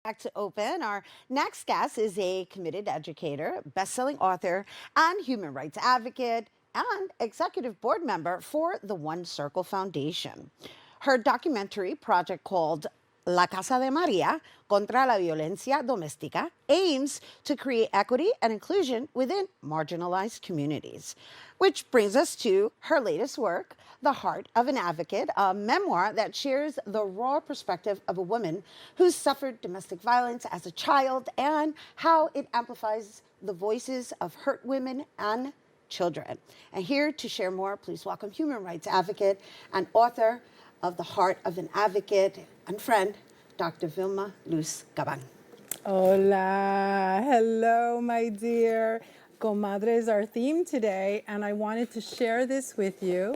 Back to open. Our next guest is a committed educator, best-selling author, and human rights advocate, and executive board member for the One Circle Foundation. Her documentary project called La Casa de Maria contra la violencia doméstica aims to create equity and inclusion within marginalized communities. Which brings us to her latest work, The Heart of an Advocate, a memoir that shares the raw perspective of a woman who suffered domestic violence as a child and how it amplifies the voices of hurt women and children. And here to share more, please welcome human rights advocate and author of The Heart of an Advocate and friend, Dr. Vilma Luz Caban. Hola, hello, my dear. Comadre is our theme today, and I wanted to share this with you.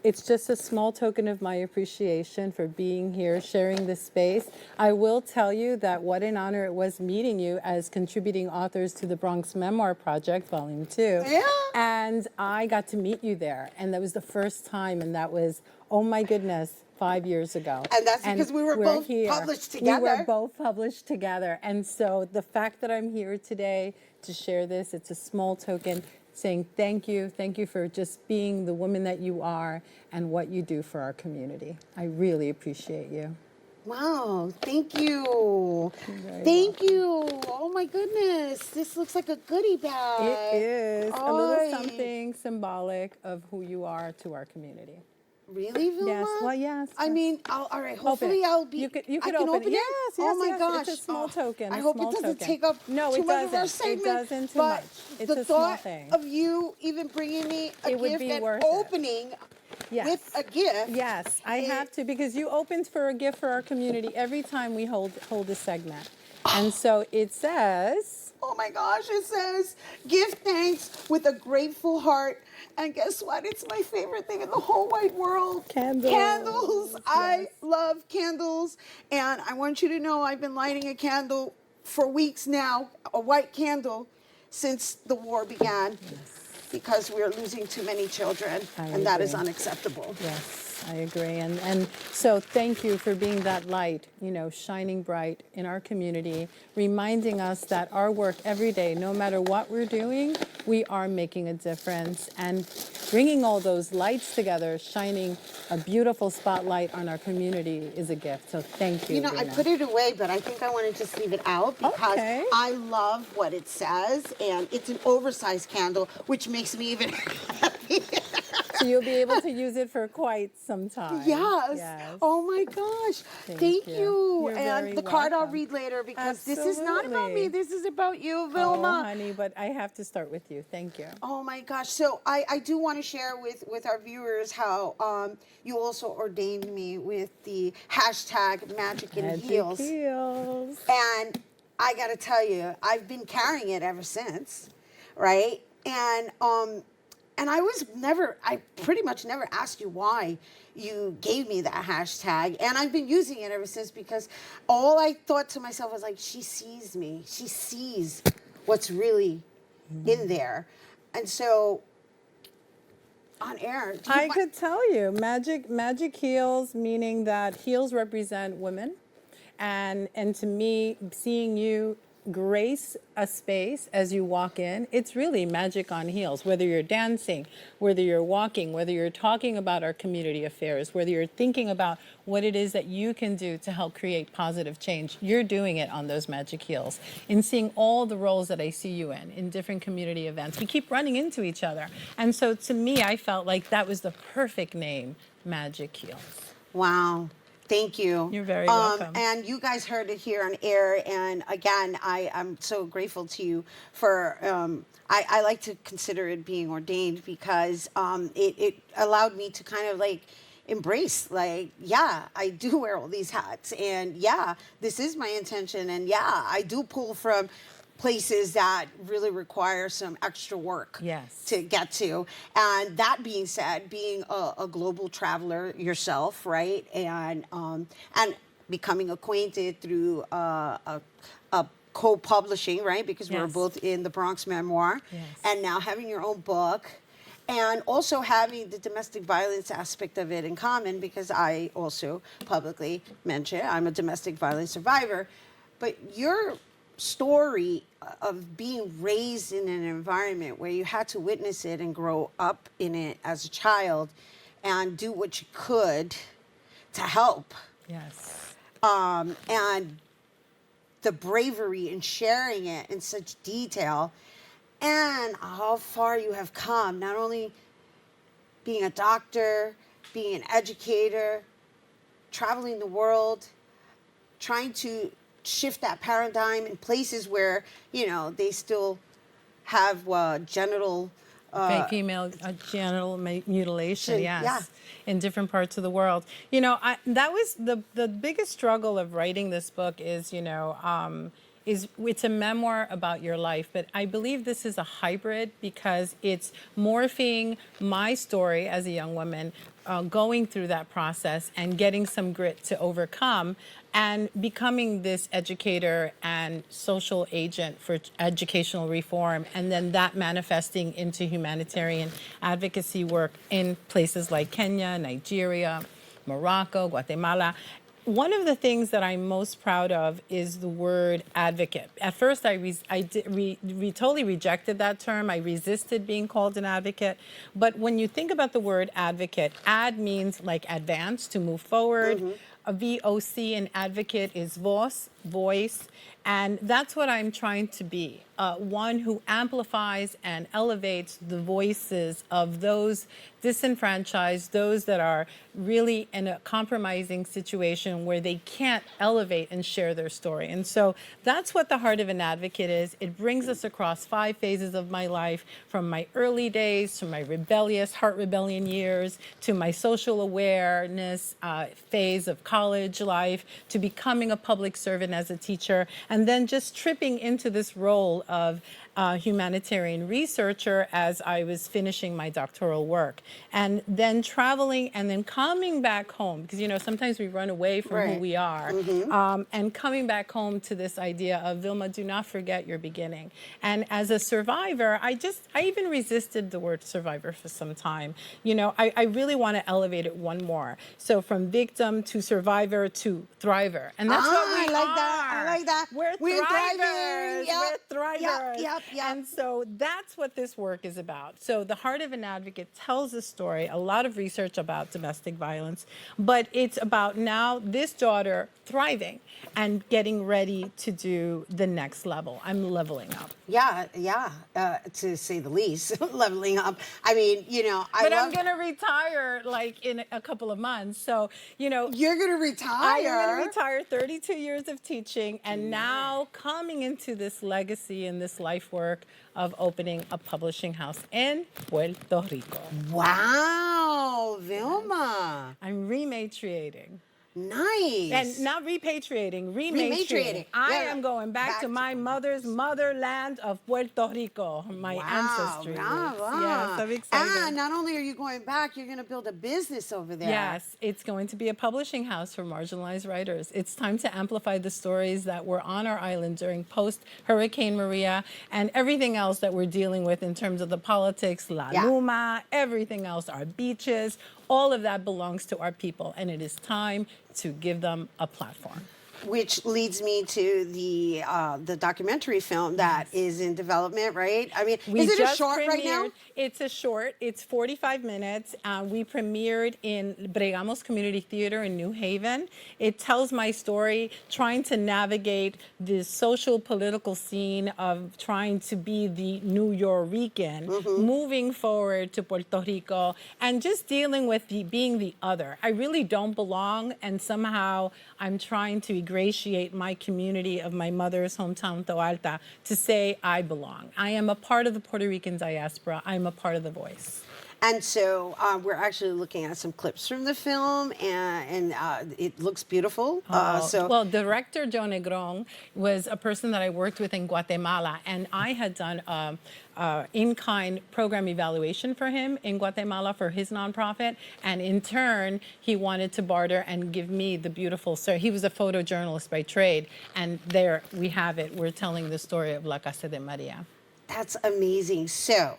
It's just a small token of my appreciation for being here, sharing this space. I will tell you that what an honor it was meeting you as contributing authors to the Bronx Memoir Project, Volume 2. Yeah. And I got to meet you there, and that was the first time, and that was, oh my goodness, 5 years ago. And that's because we were both published together. We were both published together. And so the fact that I'm here today to share this, it's a small token saying thank you. Thank you for just being the woman that you are and what you do for our community. I really appreciate you. Wow, thank you. Thank you. Oh my goodness. This looks like a goodie bag. It is a little something symbolic of who you are to our community. Really, Vilma? Yes, well, yes. I mean, all right, hopefully I'll be... You could I can open it? Yes, yes, oh my yes. gosh. It's a small token. I hope it doesn't take up too much of our segment. It doesn't too much. It's the a small thought thing. of you even bringing me a It would gift be and worth it. opening with a gift. Yes, I have to, because you opened for a gift for our community every time we hold a segment. And so it says... Oh my gosh, it says, give thanks with a grateful heart. And guess what? It's my favorite thing in the whole wide world. Candles. Candles. Yes. I love candles. And I want you to know I've been lighting a candle for weeks now, a white candle, since the war began. Yes. Because we're losing too many children. And that is unacceptable. Yes, I agree. And so thank you for being that light, shining bright in our community, reminding us that our work every day, no matter what we're doing, we are making a difference, and bringing all those lights together, shining a beautiful spotlight on our community is a gift. So thank you. I put it away, but I think I want to just leave it out because I love what it says, and it's an oversized candle, which makes me even happy. So you'll be able to use it for quite some time. Yes. Oh my gosh. Thank you. And the card I'll read later because this is not about me. This is about you, Vilma. Oh, honey, but I have to start with you. Thank you. Oh my gosh. So I do want to share with our viewers how you also ordained me with the hashtag Magic in Heels. And I got to tell you, I've been carrying it ever since, right? And I pretty much never asked you why you gave me that hashtag. And I've been using it ever since because all I thought to myself was like, she sees me. She sees what's really in there. And so on air. I could tell you, magic heels, meaning that heels represent women. And to me, seeing you grace a space as you walk in, it's really magic on heels. Whether you're dancing, whether you're walking, whether you're talking about our community affairs, whether you're thinking about what it is that you can do to help create positive change, you're doing it on those magic heels. In seeing all the roles that I see you in different community events, we keep running into each other. And so to me, I felt like that was the perfect name, Magic Heels. Wow. Thank you. You're very welcome. And you guys heard it here on air. And again, I'm so grateful to you for, I like to consider it being ordained because it allowed me to kind of like embrace, like, yeah, I do wear all these hats. And yeah, this is my intention. And yeah, I do pull from places that really require some extra work to get to. And that being said, being a global traveler yourself, right? And becoming acquainted through a co-publishing, right? Because we were both in the Bronx Memoir. And now having your own book. And also having the domestic violence aspect of it in common, because I also publicly mention I'm a domestic violence survivor. But your story of being raised in an environment where you had to witness it and grow up in it as a child and do what you could to help, Yes. and the bravery in sharing it in such detail, and how far you have come, not only being a doctor, being an educator, traveling the world, trying to shift that paradigm in places where, you know, they still have genital Female genital mutilation, yes, yeah. in different parts of the world. You know, that was the biggest struggle of writing this book is, you know, is it's a memoir about your life, but I believe this is a hybrid because it's morphing my story as a young woman, going through that process and getting some grit to overcome and becoming this educator and social agent for educational reform, and then that manifesting into humanitarian advocacy work in places like Kenya, Nigeria, Morocco, Guatemala. One of the things that I'm most proud of is the word advocate. At first, I totally rejected that term. I resisted being called an advocate. But when you think about the word advocate, ad means like advance, to move forward. A VOC, an advocate, is voice. And that's what I'm trying to be, one who amplifies and elevates the voices of those disenfranchised, those that are really in a compromising situation where they can't elevate and share their story. And so that's what the heart of an advocate is. It brings us across 5 phases of my life, from my early days to my rebellious heart rebellion years, to my social awareness phase of college life, to becoming a public servant as a teacher, and then just tripping into this role of humanitarian researcher as I was finishing my doctoral work, and then traveling and then coming back home, because, you know, sometimes we run away from who Right. we are, and coming back home to this idea of, Vilma, do not forget your beginning. And as a survivor, I even resisted the word survivor for some time. You know, I really want to elevate it one more. So from victim to survivor to thriver. And that's what we I like that. I like that. We're We're thrivers. thriving. Yep. We're thrivers. Yep. And so that's what this work is about. So the Heart of an Advocate tells a story, a lot of research about domestic violence, but it's about now this daughter thriving and getting ready to do the next level. I'm leveling up. Yeah, to say the least, leveling up. I mean, you know, But I'm going to retire like in a couple of months. So, you know, You're going to retire. I'm going to retire 32 years of teaching and now coming into this legacy and this life work of opening a publishing house in Puerto Rico. Wow, Vilma. I'm rematriating. Nice. And not repatriating, rematriating. I am going back to my mother's motherland of Puerto Rico, my ancestry. Wow. Yes, I'm excited. And not only are you going back, you're going to build a business over there. Yes, it's going to be a publishing house for marginalized writers. It's time to amplify the stories that were on our island during post-Hurricane Maria and everything else that we're dealing with in terms of the politics, La Luma, everything else, our beaches. All of that belongs to our people, and it is time to give them a platform. Which leads me to the documentary film that is in development, right? I mean, is it a short right now? It's a short. It's 45 minutes. We premiered in Bregamos Community Theater in New Haven. It tells my story, trying to navigate the social political scene of trying to be the New Yorican, moving forward to Puerto Rico, and just dealing with being the other. I really don't belong, and somehow I'm trying to ingratiate my community of my mother's hometown, Toalta, to say I belong. I am a part of the Puerto Rican diaspora. I'm a part of the voice. And so we're actually looking at some clips from the film, and it looks beautiful. Well, director Joe Negron was a person that I worked with in Guatemala, and I had done in-kind program evaluation for him in Guatemala for his nonprofit, and in turn, he wanted to barter and give me the beautiful story. He was a photojournalist by trade, and there we have it. We're telling the story of La Casa de Maria. That's amazing. So,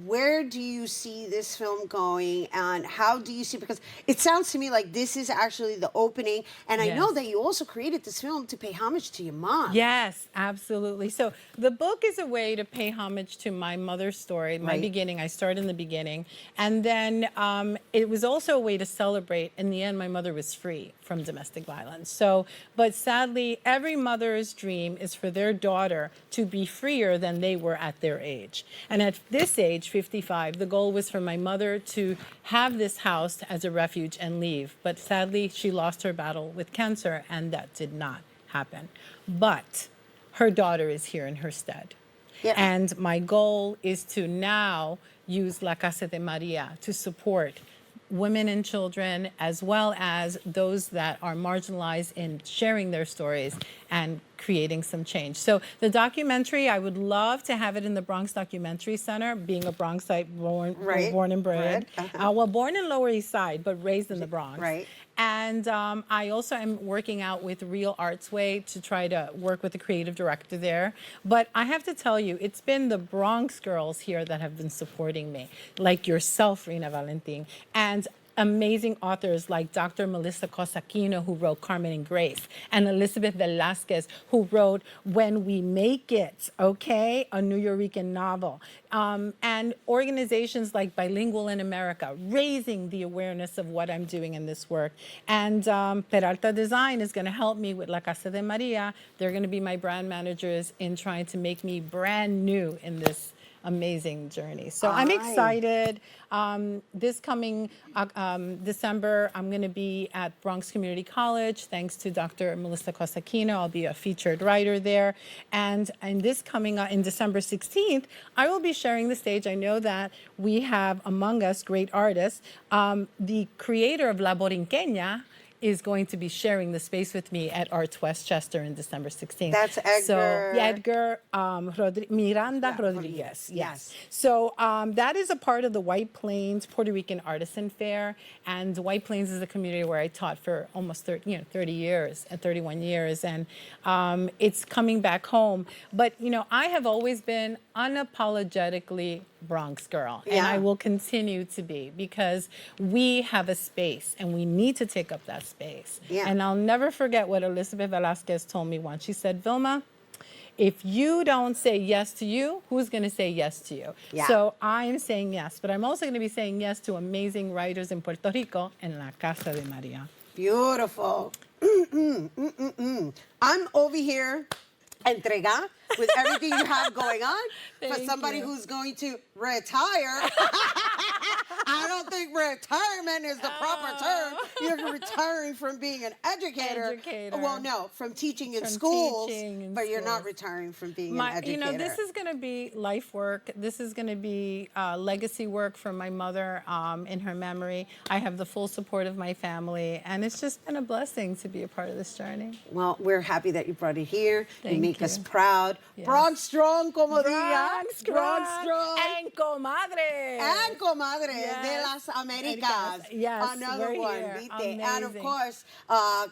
where do you see this film going, and how do you see, because it sounds to me like this is actually the opening, and I know Yes. that you also created this film to pay homage to your mom. Yes, absolutely. So the book is a way to pay homage to my mother's story, my Right. beginning. I start in the beginning. And then it was also a way to celebrate. In the end, my mother was free from domestic violence. So, but sadly, every mother's dream is for their daughter to be freer than they were at their age. And at this age, 55, the goal was for my mother to have this house as a refuge and leave. But sadly, she lost her battle with cancer, and that did not happen. But her daughter is here in her stead. Yeah. And my goal is to now use La Casa de Maria to support women and children, as well as those that are marginalized, in sharing their stories and creating some change. So the documentary, I would love to have it in the Bronx Documentary Center, being a Bronxite, Right. born and bred. Uh-huh. Well, born in Lower East Side, but raised in the Bronx. Right. And I also am working out with Real Arts Way to try to work with the creative director there. But I have to tell you, it's been the Bronx girls here that have been supporting me, like yourself, Rhina, Valentin, and amazing authors like Dr. Melissa Cosaquino, who wrote Carmen and Grace, and Elizabeth Velasquez, who wrote When We Make It, okay, a New Yorican novel. And organizations like Bilingual in America, raising the awareness of what I'm doing in this work. And Peralta Design is going to help me with La Casa de Maria. They're going to be my brand managers in trying to make me brand new in this amazing journey. So I'm excited. This coming December, I'm going to be at Bronx Community College. Thanks to Dr. Melissa Cosaquino, I'll be a featured writer there. And this coming in December 16th, I will be sharing the stage. I know that we have among us great artists. The creator of La Borinqueña is going to be sharing the space with me at Arts Westchester in December 16th. That's Edgar. So, yeah, Edgar Miranda Rodriguez. Yes. So that is a part of the White Plains Puerto Rican Artisan Fair. And White Plains is a community where I taught for almost 30 years, 31 years. And it's coming back home. But, I have always been unapologetically Bronx girl. And I will continue to be, because we have a space and we need to take up that space. Yeah. And I'll never forget what Elizabeth Velasquez told me once. She said, Vilma, if you don't say yes to you, who's going to say yes to you? Yeah. So I'm saying yes, but I'm also going to be saying yes to amazing writers in Puerto Rico en La Casa de Maria. Beautiful. I'm over here, entrega, with everything you have going on. For Thank somebody you. who's going to retire, I don't think retirement is the proper term. You're retiring from being an educator. Well, no, from teaching in schools, but you're not retiring from being an educator. This is going to be life work. This is going to be legacy work for my mother in her memory. I have the full support of my family, and it's just been a blessing to be a part of this journey. Well, we're happy that you brought it here. You make us you. proud. Yes. Bronx strong, como diga. Bronx strong. And comadre. And comadre Yes. de las Americas. Yes, Another we're one. here. Vite. And of Amazing. course,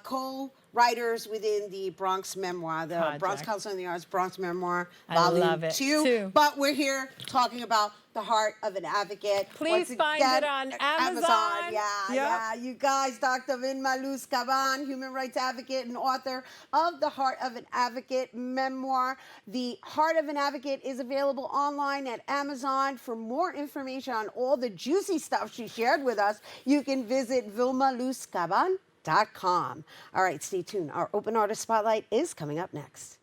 co-writers within the Bronx Memoir, the Project. Bronx Council on the Arts Bronx Memoir, I Volume love it, 2. too. But we're here talking about The Heart of an Advocate. Please Once find again, it on Amazon. Yeah. You guys, Dr. Luis Caban, human rights advocate and author of The Heart of an Advocate memoir. The Heart of an Advocate is available online at Amazon. For more information on all the juicy stuff she shared with us, you can visit vilmaluscaban.com. All right, stay tuned. Our Open Artist Spotlight is coming up next.